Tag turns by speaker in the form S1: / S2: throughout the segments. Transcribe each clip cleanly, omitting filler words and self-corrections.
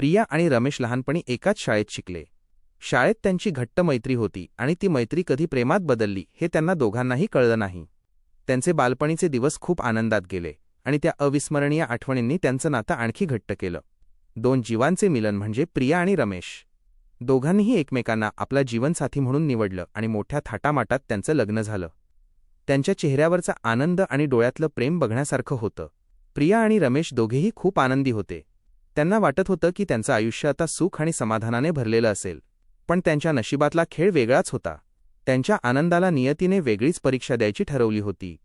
S1: प्रिया आणि रमेश लहानपणी एकाच शाळेत शिकले. शाळेत त्यांची घट्ट मैत्री होती आणि ती मैत्री कधी प्रेमात बदलली हे त्यांना दोघांनाही कळलं नाही. त्यांचे बालपणीचे दिवस खूप आनंदात गेले आणि त्या अविस्मरणीय आठवणींनी त्यांचं नातं आणखी घट्ट केलं. दोन जीवांचे मिलन म्हणजे प्रिया आणि रमेश. दोघांनीही एकमेकांना आपला जीवनसाथी म्हणून निवडलं आणि मोठ्या थाटामाटात त्यांचं लग्न झालं. त्यांच्या चेहऱ्यावरचा आनंद आणि डोळ्यातलं प्रेम बघण्यासारखं होतं. प्रिया आणि रमेश दोघेही खूप आनंदी होते. त्यांना वाटत होतं की त्यांचं आयुष्य आता सुख आणि समाधानाने भरलेलं असेल. पण त्यांच्या नशिबातला खेळ वेगळाच होता. त्यांच्या आनंदाला नियतीने वेगळीच परीक्षा द्यायची ठरवली होती.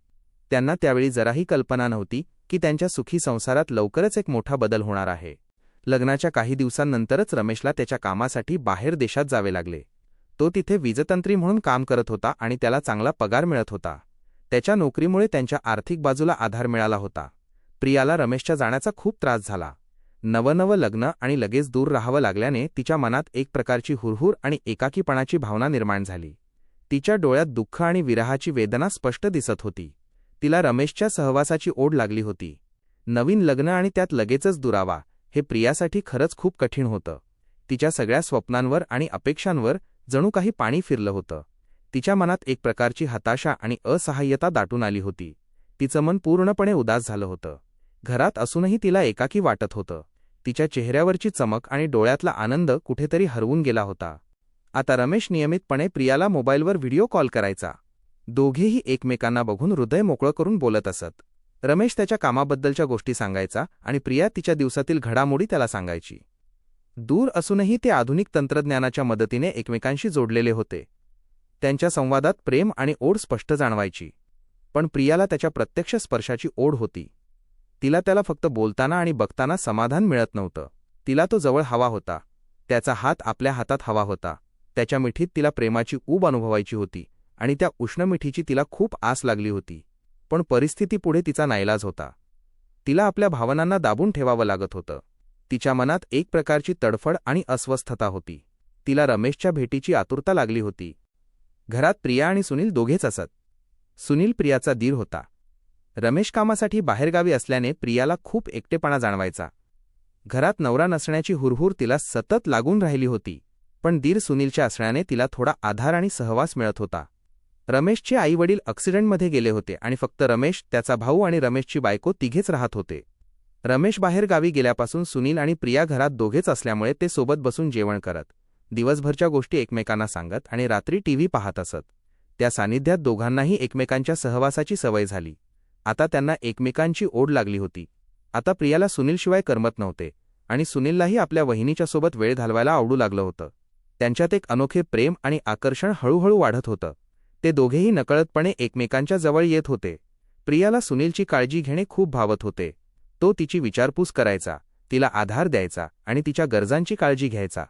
S1: त्यांना त्यावेळी जराही कल्पना नव्हती की त्यांच्या सुखी संसारात लवकरच एक मोठा बदल होणार आहे. लग्नाच्या काही दिवसांनंतरच रमेशला त्याच्या कामासाठी बाहेर देशात जावे लागले. तो तिथे वीजतंत्री म्हणून काम करत होता आणि त्याला चांगला पगार मिळत होता. त्याच्या नोकरीमुळे त्यांच्या आर्थिक बाजूला आधार मिळाला होता. प्रियाला रमेशच्या जाण्याचा खूप त्रास झाला. नवं लग्न आणि लगेच दूर राहावं लागल्याने तिच्या मनात एक प्रकारची हुरहुर आणि एकाकीपणाची भावना निर्माण झाली. तिच्या डोळ्यात दुःख आणि विरहाची वेदना स्पष्ट दिसत होती. तिला रमेशच्या सहवासाची ओढ लागली होती. नवीन लग्न आणि त्यात लगेचच दुरावा हे प्रियासाठी खरंच खूप कठीण होतं. तिच्या सगळ्या स्वप्नांवर आणि अपेक्षांवर जणू काही पाणी फिरलं होतं. तिच्या मनात एक प्रकारची हताशा आणि असहाय्यता दाटून आली होती. तिचं मन पूर्णपणे उदास झालं होतं. घरात असूनही तिला एकाकी वाटत होतं. तिच्या चेहऱ्यावरची चमक आणि डोळ्यातला आनंद कुठेतरी हरवून गेला होता. आता रमेश नियमितपणे प्रियाला मोबाईलवर व्हिडिओ कॉल करायचा. दोघेही एकमेकांना बघून हृदय मोकळं करून बोलत असत. रमेश त्याच्या कामाबद्दलच्या गोष्टी सांगायचा आणि प्रिया तिच्या दिवसातील घडामोडी त्याला सांगायची. दूर असूनही ते आधुनिक तंत्रज्ञानाच्या मदतीने एकमेकांशी जोडलेले होते. त्यांच्या संवादात प्रेम आणि ओढ स्पष्ट जाणवायची. पण प्रियाला त्याच्या प्रत्यक्ष स्पर्शाची ओढ होती. तिला त्याला फक्त बोलताना आणि बघताना समाधान मिळत नव्हतं. तिला तो जवळ हवा होता. त्याचा हात आपल्या हातात हवा होता. त्याच्या मिठीत तिला प्रेमाची ऊब अनुभवायची होती आणि त्या उष्ण मिठीची तिला खूप आस लागली होती. पण परिस्थितीपुढे तिचा नाईलाज होता. तिला आपल्या भावनांना दाबून ठेवावं लागत होतं. तिच्या मनात एक प्रकारची तडफड आणि अस्वस्थता होती. तिला रमेशच्या भेटीची आतुरता लागली होती. घरात प्रिया आणि सुनील दोघेच असत. सुनील प्रियाचा दीर होता. रमेश कामासाठी बाहेरगावी असल्याने प्रियाला खूप एकटेपणा जाणवायचा. घरात नवरा नसण्याची हुरहुर तिला सतत लागून राहिली होती. पण दीर सुनीलच्या असण्याने तिला थोडा आधार आणि सहवास मिळत होता. रमेशचे आईवडील ॲक्सिडेंटमध्ये गेले होते आणि फक्त रमेश, त्याचा भाऊ आणि रमेशची बायको तिघेच राहत होते. रमेश बाहेरगावी गेल्यापासून सुनील आणि प्रिया घरात दोघेच असल्यामुळे ते सोबत बसून जेवण करत, दिवसभरच्या गोष्टी एकमेकांना सांगत आणि रात्री टीव्ही पाहत असत. त्या सानिध्यात दोघांनाही एकमेकांच्या सहवासाची सवय झाली. आता त्यांना एकमेकांची ओढ लागली होती. आता प्रियाला सुनीलशिवाय करमत नव्हते आणि सुनीललाही आपल्या वहिनीच्या सोबत वेळ घालवायला आवडू लागलं होतं. त्यांच्यात एक अनोखे प्रेम आणि आकर्षण हळूहळू वाढत होतं. ते दोघेही नकळतपणे एकमेकांच्या जवळ येत होते. प्रियाला सुनीलची काळजी घेणे खूप भावत होते. तो तिची विचारपूस करायचा, तिला आधार द्यायचा आणि तिच्या गरजांची काळजी घ्यायचा.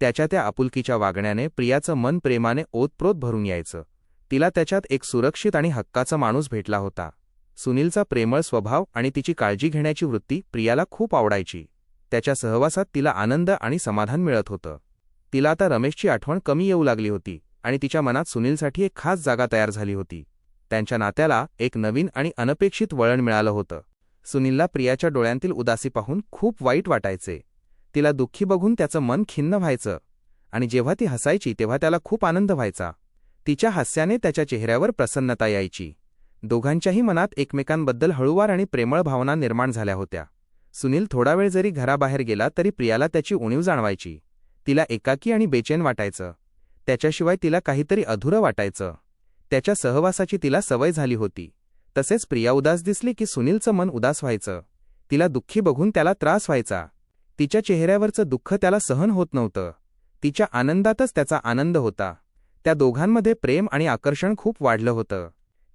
S1: त्याच्या त्या आपुलकीच्या वागण्याने प्रियाचं मन प्रेमाने ओतप्रोत भरून यायचं. तिला त्याच्यात एक सुरक्षित आणि हक्काचा माणूस भेटला होता. सुनीलचा प्रेमळ स्वभाव आणि तिची काळजी घेण्याची वृत्ती प्रियाला खूप आवडायची. त्याच्या सहवासात तिला आनंद आणि समाधान मिळत होतं. तिला आता रमेशची आठवण कमी येऊ लागली होती आणि तिच्या मनात सुनीलसाठी एक खास जागा तयार झाली होती. त्यांच्या नात्याला एक नवीन आणि अनपेक्षित वळण मिळालं होतं. सुनीलला प्रियाच्या डोळ्यांतील उदासी पाहून खूप वाईट वाटायचे. तिला दुःखी बघून त्याचं मन खिन्न व्हायचं आणि जेव्हा ती हसायची तेव्हा त्याला खूप आनंद व्हायचा. तिच्या हास्याने त्याच्या चेहऱ्यावर प्रसन्नता यायची. दोघांच्याही मनात एकमेकांबद्दल हळूवार आणि प्रेमळ भावना निर्माण झाल्या होत्या. सुनील थोडा वेळ जरी घराबाहेर गेला तरी प्रियाला त्याची उणीव जाणवायची. तिला एकाकी आणि बेचैन वाटायचं. त्याच्याशिवाय तिला काहीतरी अधुरं वाटायचं. त्याच्या सहवासाची तिला सवय झाली होती. तसेच प्रिया उदास दिसली की सुनीलचं मन उदास व्हायचं. तिला दुःखी बघून त्याला त्रास व्हायचा. तिच्या चेहऱ्यावरचं दुःख त्याला सहन होत नव्हतं. तिच्या आनंदातच त्याचा आनंद होता. त्या दोघांमध्ये प्रेम आणि आकर्षण खूप वाढलं होतं.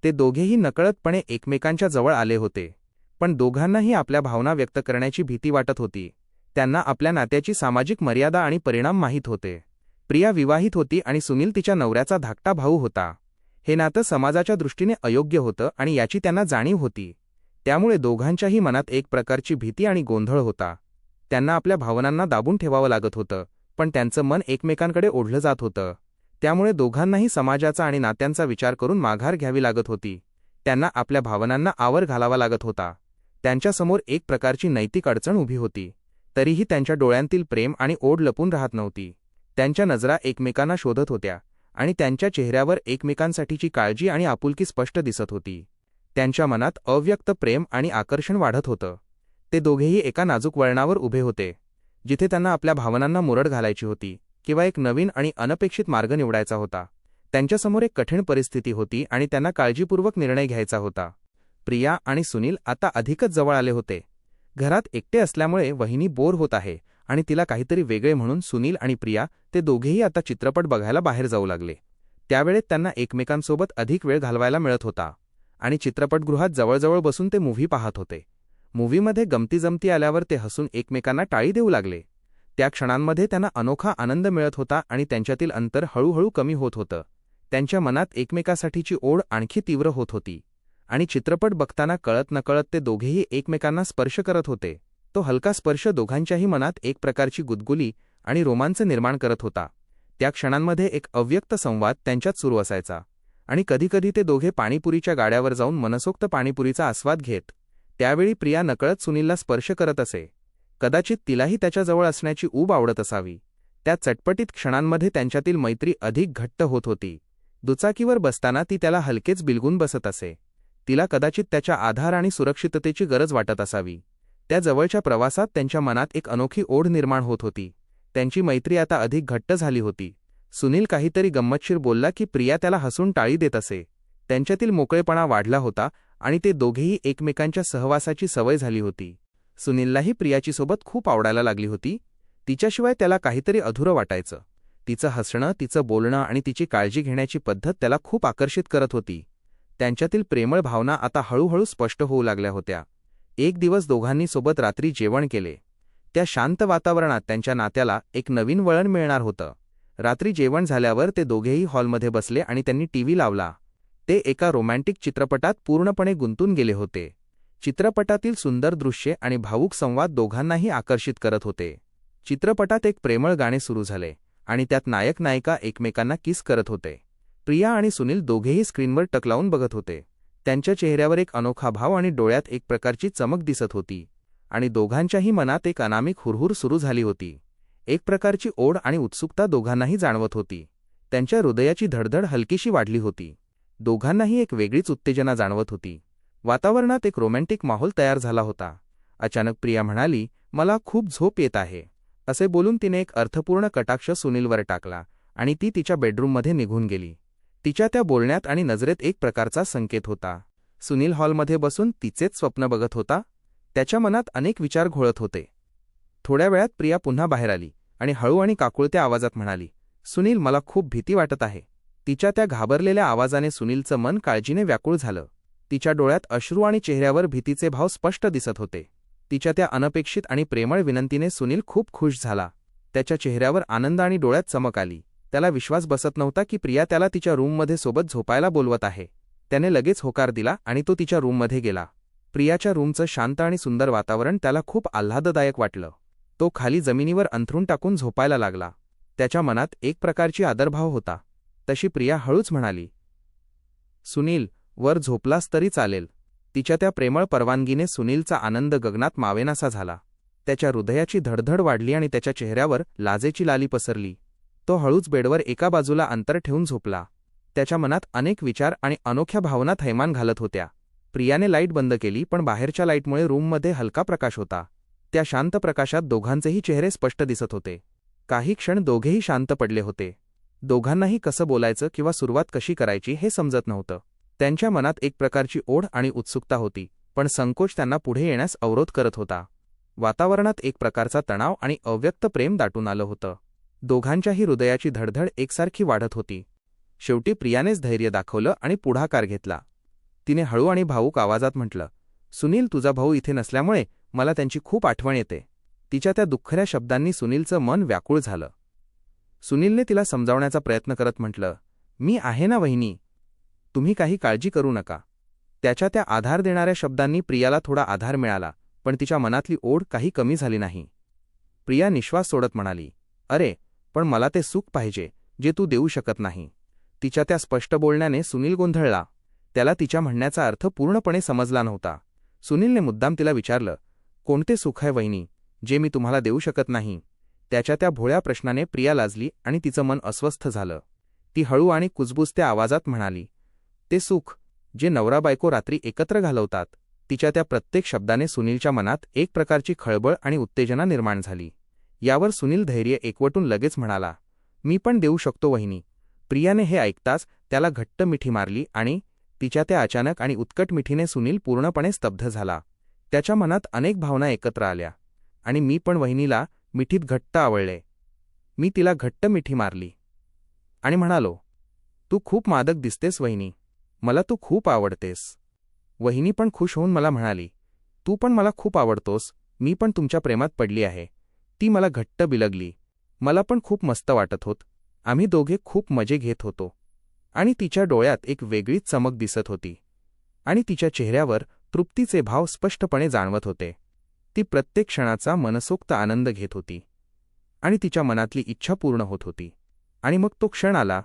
S1: ते दोघेही नकळतपणे एकमेकांच्या जवळ आले होते. पण दोघांनाही आपल्या भावना व्यक्त करण्याची भीती वाटत होती. त्यांना आपल्या नात्याची सामाजिक मर्यादा आणि परिणाम माहीत होते. प्रिया विवाहित होती आणि सुनील तिच्या नवऱ्याचा धाकटा भाऊ होता. हे नातं समाजाच्या दृष्टीने अयोग्य होतं आणि याची त्यांना जाणीव होती. त्यामुळे दोघांच्याही मनात एक प्रकारची भीती आणि गोंधळ होता. त्यांना आपल्या भावनांना दाबून ठेवावं लागत होतं, पण त्यांचं मन एकमेकांकडे ओढलं जात होतं. त्यामुळे दोघांनाही समाजाचा आणि नात्यांचा विचार करून माघार घ्यावी लागत होती. त्यांना आपल्या भावनांना आवर घालावा लागत होता. त्यांच्यासमोर एक प्रकारची नैतिक अडचण उभी होती. तरीही त्यांच्या डोळ्यांतील प्रेम आणि ओढ लपून राहत नव्हती. त्यांच्या नजरा एकमेकांना शोधत होत्या आणि त्यांच्या चेहऱ्यावर एकमेकांसाठीची काळजी आणि आपुलकी स्पष्ट दिसत होती. त्यांच्या मनात अव्यक्त प्रेम आणि आकर्षण वाढत होतं. ते दोघेही एका नाजूक वळणावर उभे होते, जिथे त्यांना आपल्या भावनांना मुरड घालायची होती किंवा एक नवीन आणि अनपेक्षित मार्ग निवडायचा होता. त्यांच्यासमोर एक कठीण परिस्थिती होती आणि त्यांना काळजीपूर्वक निर्णय घ्यायचा होता. प्रिया आणि सुनील आता अधिकच जवळ आले होते. घरात एकटे असल्यामुळे वहिनी बोर होत आहे आणि तिला काहीतरी वेगळे म्हणून सुनील आणि प्रिया ते दोघेही आता चित्रपट बघायला बाहेर जाऊ लागले. त्यावेळेत त्यांना एकमेकांसोबत अधिक वेळ घालवायला मिळत होता आणि चित्रपटगृहात जवळजवळ बसून ते मूव्ही पाहत होते. मूव्हीमध्ये गमतीजमती आल्यावर ते हसून एकमेकांना टाळी देऊ लागले. त्या क्षणांमध्ये त्यांना अनोखा आनंद मिळत होता आणि त्यांच्यातील अंतर हळूहळू कमी होत होतं. त्यांच्या मनात एकमेकासाठीची ओढ आणखी तीव्र होत होती आणि चित्रपट बघताना कळत नकळत ते दोघेही एकमेकांना स्पर्श करत होते. तो हलका स्पर्श दोघांच्याही मनात एक प्रकारची गुदगुली आणि रोमांच निर्माण करत होता. त्या क्षणांमध्ये एक अव्यक्त संवाद त्यांच्यात सुरू असायचा आणि कधीकधी ते दोघे पाणीपुरीच्या गाड्यावर जाऊन मनसोक्त पाणीपुरीचा आस्वाद घेत. त्यावेळी प्रिया नकळत सुनीलला स्पर्श करत असे. कदाचित तिलाही त्याच्याजवळ असण्याची ऊब आवडत असावी. त्या चटपटीत क्षणांमध्ये त्यांच्यातील मैत्री अधिक घट्ट होत होती. दुचाकीवर बसताना ती त्याला हलकेच बिलगून बसत असे. तिला कदाचित त्याच्या आधार आणि सुरक्षिततेची गरज वाटत असावी. त्या जवळच्या प्रवासात त्यांच्या मनात एक अनोखी ओढ निर्माण होत होती. त्यांची मैत्री आता अधिक घट्ट झाली होती. सुनील काहीतरी गंमतशीर बोलला की प्रिया त्याला हसून टाळी देत असे. त्यांच्यातील मोकळेपणा वाढला होता आणि ते दोघेही एकमेकांच्या सहवासाची सवय झाली होती. सुनीललाही प्रियाची सोबत खूप आवडायला लागली होती. तिच्याशिवाय त्याला काहीतरी अधुरं वाटायचं. तिचं हसणं, तिचं बोलणं आणि तिची काळजी घेण्याची पद्धत त्याला खूप आकर्षित करत होती. त्यांच्यातील प्रेमळ भावना आता हळूहळू स्पष्ट होऊ लागल्या होत्या. एक दिवस दोघांनी सोबत रात्री जेवण केले. त्या शांत वातावरणात त्यांच्या नात्याला एक नवीन वळण मिळणार होतं. रात्री जेवण झाल्यावर ते दोघेही हॉलमध्ये बसले आणि त्यांनी टीव्ही लावला. ते एका रोमॅन्टिक चित्रपटात पूर्णपणे गुंतून गेले होते. चित्रपटातील सुंदर दृश्ये आणि भावूक संवाद दोघांनाही आकर्षित करत होते. चित्रपटात एक प्रेमळ गाणे सुरू झाले आणि त्यात नायक नायिका एकमेकांना किस करत होते. प्रिया आणि सुनील दोघेही स्क्रीनवर टकलावून बघत होते. त्यांच्या चेहऱ्यावर एक अनोखा भाव आणि डोळ्यात एक प्रकारची चमक दिसत होती आणि दोघांच्याही मनात एक अनामिक हुरहुर सुरू झाली होती. एक प्रकारची ओढ आणि उत्सुकता दोघांनाही जाणवत होती. त्यांच्या हृदयाची धडधड हलकीशी वाढली होती. दोघांनाही एक वेगळीच उत्तेजना जाणवत होती. वातावरणात एक रोमॅन्टिक माहोल तयार झाला होता. अचानक प्रिया म्हणाली, "मला खूप झोप येत आहे." असे बोलून तिने एक अर्थपूर्ण कटाक्ष सुनीलवर टाकला आणि ती तिच्या बेडरूममध्ये निघून गेली. तिच्या त्या बोलण्यात आणि नजरेत एक प्रकारचा संकेत होता. सुनील हॉलमध्ये बसून तिचेच स्वप्न बघत होता. त्याच्या मनात अनेक विचार घोळत होते. थोड्या वेळात प्रिया पुन्हा बाहेर आली आणि हळू आणि काकुळत्या आवाजात म्हणाली, "सुनील, मला खूप भीती वाटत आहे." तिच्या त्या घाबरलेल्या आवाजाने सुनीलचं मन काळजीने व्याकुळ झालं. तिच्या डोळ्यात अश्रू आणि चेहऱ्यावर भीतीचे भाव स्पष्ट दिसत होते. तिच्या त्या अनपेक्षित आणि प्रेमळ विनंतीने सुनील खूप खुश झाला. त्याच्या चेहऱ्यावर आनंद आणि डोळ्यात चमक आली. त्याला विश्वास बसत नव्हता की प्रिया त्याला तिच्या रूममध्ये सोबत झोपायला बोलवत आहे. त्याने लगेच होकार दिला आणि तो तिच्या रूममध्ये गेला. प्रियाच्या रूमचं शांत आणि सुंदर वातावरण त्याला खूप आल्हाददायक वाटलं. तो खाली जमिनीवर अंथरूण टाकून झोपायला लागला. त्याच्या मनात एक प्रकारची आदरभाव होता. तशी प्रिया हळूच म्हणाली, "सुनील, वर झोपलास तरी चालेल." तिच्या त्या प्रेमळ परवानगीने सुनीलचा आनंद गगनात मावेनासा झाला. त्याच्या हृदयाची धडधड वाढली आणि त्याच्या चेहऱ्यावर लाजेची लाली पसरली. तो हळूच बेडवर एका बाजूला अंतर ठेवून झोपला. त्याच्या मनात अनेक विचार आणि अनोख्या भावना थैमान घालत होत्या. प्रियाने लाईट बंद केली, पण बाहेरच्या लाईटमुळे रूममध्ये हलका प्रकाश होता. त्या शांत प्रकाशात दोघांचेही चेहरे स्पष्ट दिसत होते. काही क्षण दोघेही शांत पडले होते. दोघांनाही कसं बोलायचं किंवा सुरुवात कशी करायची हे समजत नव्हतं. त्यांच्या मनात एक प्रकारची ओढ आणि उत्सुकता होती, पण संकोच त्यांना पुढे येण्यास अवरोध करत होता. वातावरणात एक प्रकारचा तणाव आणि अव्यक्त प्रेम दाटून आलं होतं. दोघांच्याही हृदयाची धडधड एकसारखी वाढत होती. शेवटी प्रियानेच धैर्य दाखवलं आणि पुढाकार घेतला. तिने हळू आणि भावूक आवाजात म्हटलं, "सुनील, तुझा भाऊ इथे नसल्यामुळे मला त्यांची खूप आठवण येते." तिच्या त्या दुःखऱ्या शब्दांनी सुनीलचं मन व्याकुळ झालं. सुनीलने तिला समजावण्याचा प्रयत्न करत म्हटलं, "मी आहे ना वहिनी, तुम्ही काही काळजी करू नका." त्याच्या त्या आधार देणाऱ्या शब्दांनी प्रियाला थोडा आधार मिळाला, पण तिच्या मनातली ओढ काही कमी झाली नाही. प्रिया निश्वास सोडत म्हणाली, "अरे, पण मला ते सुख पाहिजे जे तू देऊ शकत नाही." तिच्या त्या स्पष्ट बोलण्याने सुनील गोंधळला. त्याला तिच्या म्हणण्याचा अर्थ पूर्णपणे समजला नव्हता. सुनीलने मुद्दाम तिला विचारलं, "कोणते सुख आहे वहिनी? जे मी तुम्हाला देऊ शकत नाही. त्याच्या त्या भोळ्या प्रश्नाने प्रिया लाजली आणि तिचं मन अस्वस्थ झालं. ती हळू आणि कुजबुजत्या आवाजात म्हणाली, ते सुख जे नवरा बायको रात्री एकत्र घालवतात. तिच्या त्या प्रत्येक शब्दाने सुनीलच्या मनात एक प्रकारची खळबळ आणि उत्तेजना निर्माण झाली. यावर सुनील धैर्य एकवटून लगेच म्हणाला, मी पण देऊ शकतो वहिनी. प्रियाने हे ऐकताच त्याला घट्ट मिठी मारली आणि तिच्या त्या अचानक आणि उत्कट मिठीने सुनील पूर्णपणे स्तब्ध झाला. त्याच्या मनात अनेक भावना एकत्र आल्या. आणि मी पण वहिनीला मिठीत घट्ट आवळले. मी तिला घट्ट मिठी मारली आणि म्हणालो, तू खूप मादक दिसतेस वहिनी. मला तू खूप आवडतेस. वहिनी पण खुश होऊन मला म्हणाली, तू पण मला खूप आवडतोस. मी पण तुमच्या प्रेमात पडली आहे. ती मला घट्ट बिलगली. मला पण खूप मस्त वाटत होत. आम्ही दोघे खूप मजे घेत होतो. आणि तिच्या डोळ्यात एक वेगळीच चमक दिसत होती. आणि तिच्या चेहऱ्यावर तृप्तीचे भाव स्पष्टपणे जाणवत होते. ती प्रत्येक क्षणाचा मनसोक्त आनंद घेत होती. आणि तिच्या मनातली इच्छा पूर्ण होत होती. आणि मग तो क्षण आला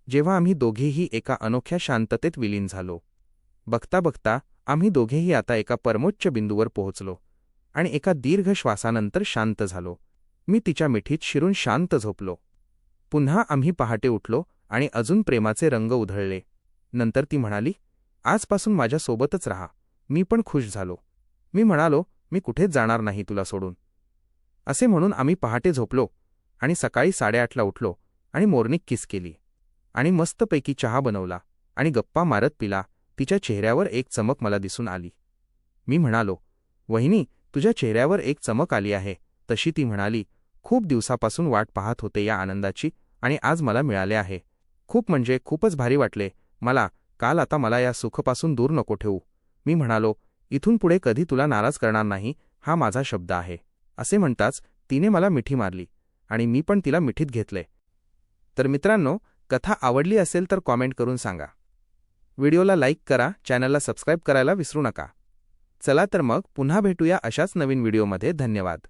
S1: जेव्हा आम्ही दोघेही एका अनोख्या शांततेत विलीन झालो. बघता बघता आम्ही दोघेही आता एका परमोच्च बिंदूवर पोहोचलो आणि एका दीर्घ श्वासानंतर शांत झालो. मी तिच्या मिठीत शिरून शांत झोपलो. पुन्हा आम्ही पहाटे उठलो आणि अजून प्रेमाचे रंग उधळले. नंतर ती म्हणाली, आजपासून माझ्यासोबतच राहा. मी पण खुश झालो. मी म्हणालो, मी कुठेच जाणार नाही तुला सोडून. असे म्हणून आम्ही पहाटे झोपलो आणि सकाळी 8:30ला उठलो आणि मॉर्निंग किस केली आणि मस्तपैकी चहा बनवला आणि गप्पा मारत पिला. तिच्या चेहऱ्यावर एक चमक मला दिसून आली. मी म्हणालो, वहिनी, तुझ्या चेहऱ्यावर एक चमक आली आहे. तशी ती म्हणाली, खूप दिवसापासून वाट पाहत होते या आनंदाची आणि आज मला मिळाले आहे. खूप म्हणजे खूपच भारी वाटले मला काल. आता मला या सुखपासून दूर नको ठेवू. मी म्हणालो, इथून पुढे कधी तुला नाराज करणार नाही, हा माझा शब्द आहे. असे म्हणताच तिने मला मिठी मारली आणि मी पण तिला मिठीत घेतले. तर मित्रांनो, कथा आवडली असेल तर कॉमेंट करून सांगा. व्हिडिओला लाईक करा, चॅनलला सबस्क्राईब करायला विसरू नका. चला तर मग पुन्हा भेटूया अशाच नवीन व्हिडिओमध्ये. धन्यवाद.